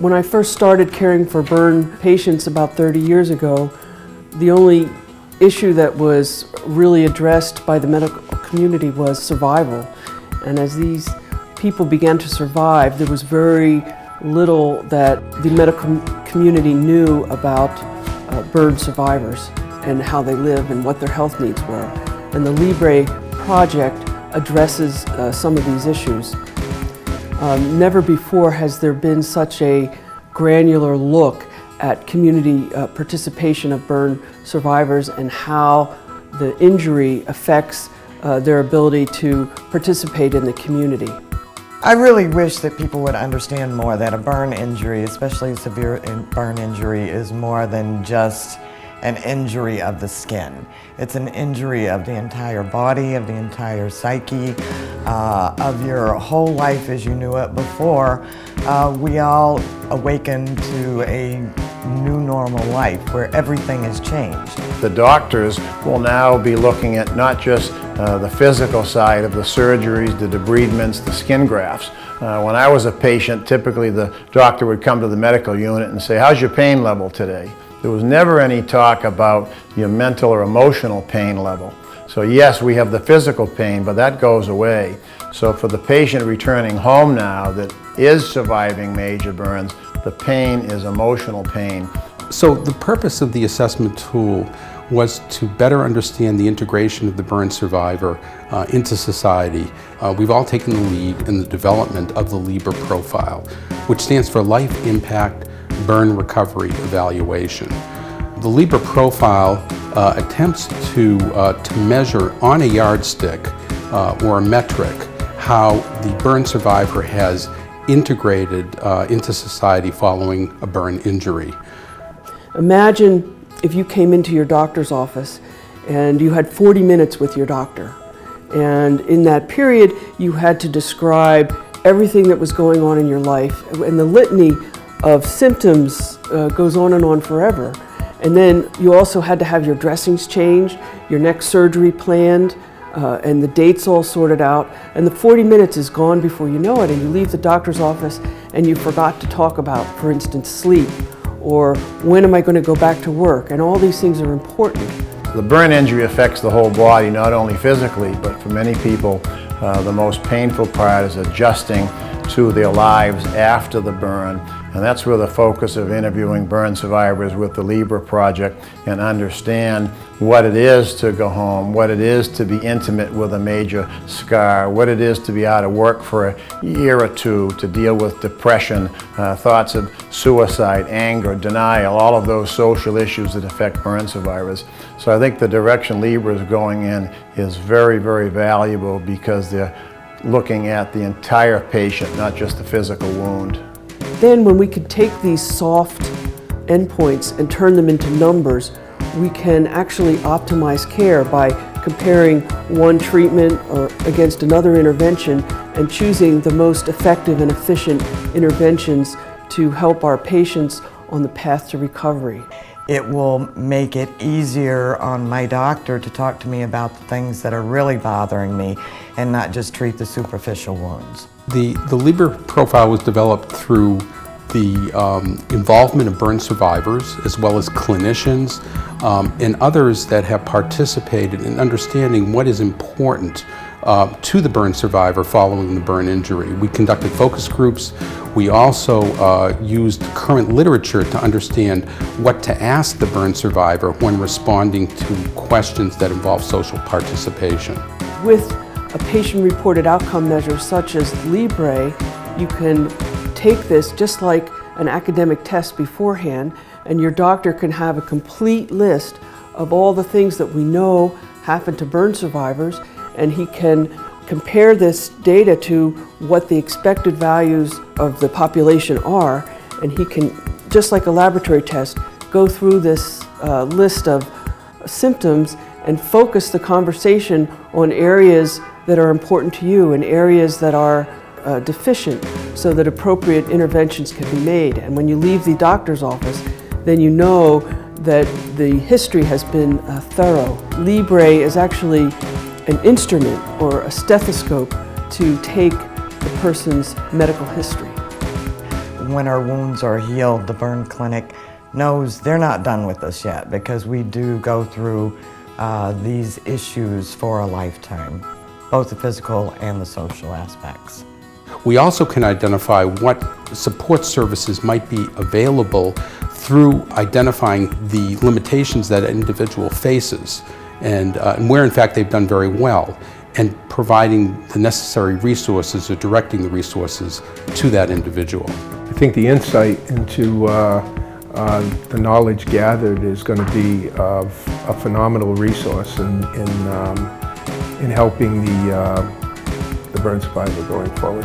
When I first started caring for burn patients about 30 years ago, the only issue that was really addressed by the medical community was survival. And as these people began to survive, there was very little that the medical community knew about burn survivors and how they live and what their health needs were. And the LIBRE project addresses some of these issues. Never before has there been such a granular look at community participation of burn survivors and how the injury affects their ability to participate in the community. I really wish that people would understand more that a burn injury, especially a severe burn injury, is more than just an injury of the skin. It's an injury of the entire body, of the entire psyche, of your whole life as you knew it before. We all awaken to a new normal life where everything has changed. The doctors will now be looking at not just the physical side of the surgeries, the debridements, the skin grafts. When I was a patient, typically the doctor would come to the medical unit and say, "How's your pain level today?" There was never any talk about your mental or emotional pain level. So yes, we have the physical pain, but that goes away. So for the patient returning home now that is surviving major burns, the pain is emotional pain. So the purpose of the assessment tool was to better understand the integration of the burn survivor into society. We've all taken the lead in the development of the LIBRE Profile, which stands for Life Impact Burn Recovery Evaluation. The LIBRE Profile attempts to measure on a yardstick or a metric how the burn survivor has integrated into society following a burn injury. Imagine if you came into your doctor's office and you had 40 minutes with your doctor, and in that period you had to describe everything that was going on in your life, and the litany of symptoms goes on and on forever. And then you also had to have your dressings changed, your next surgery planned, and the dates all sorted out, and the 40 minutes is gone before you know it, and you leave the doctor's office and you forgot to talk about, for instance, sleep, or when am I going to go back to work, and all these things are important. The burn injury affects the whole body, not only physically, but for many people, the most painful part is adjusting to their lives after the burn. And that's where the focus of interviewing burn survivors with the LIBRE project and understand what it is to go home, what it is to be intimate with a major scar, what it is to be out of work for a year or two, to deal with depression, thoughts of suicide, anger, denial, all of those social issues that affect burn survivors. So I think the direction LIBRE is going in is very, very valuable because they're looking at the entire patient, not just the physical wound. Then when we could take these soft endpoints and turn them into numbers, we can actually optimize care by comparing one treatment or against another intervention and choosing the most effective and efficient interventions to help our patients on the path to recovery. It will make it easier on my doctor to talk to me about the things that are really bothering me and not just treat the superficial wounds. The LIBRE Profile was developed through the involvement of burn survivors as well as clinicians and others that have participated in understanding what is important to the burn survivor following the burn injury. We conducted focus groups. We also used current literature to understand what to ask the burn survivor when responding to questions that involve social participation. With a patient-reported outcome measure such as LIBRE, you can take this just like an academic test beforehand, and your doctor can have a complete list of all the things that we know happen to burn survivors, and he can compare this data to what the expected values of the population are, and he can, just like a laboratory test, go through this list of symptoms and focus the conversation on areas that are important to you and areas that are deficient so that appropriate interventions can be made. And when you leave the doctor's office, then you know that the history has been thorough. LIBRE is actually an instrument or a stethoscope to take the person's medical history. when our wounds are healed, the burn clinic knows they're not done with us yet, because we do go through these issues for a lifetime, both the physical and the social aspects. We also can identify what support services might be available through identifying the limitations that an individual faces and where in fact they've done very well, and providing the necessary resources or directing the resources to that individual. I think the insight into the knowledge gathered is going to be a phenomenal resource in helping the burn survivor going forward.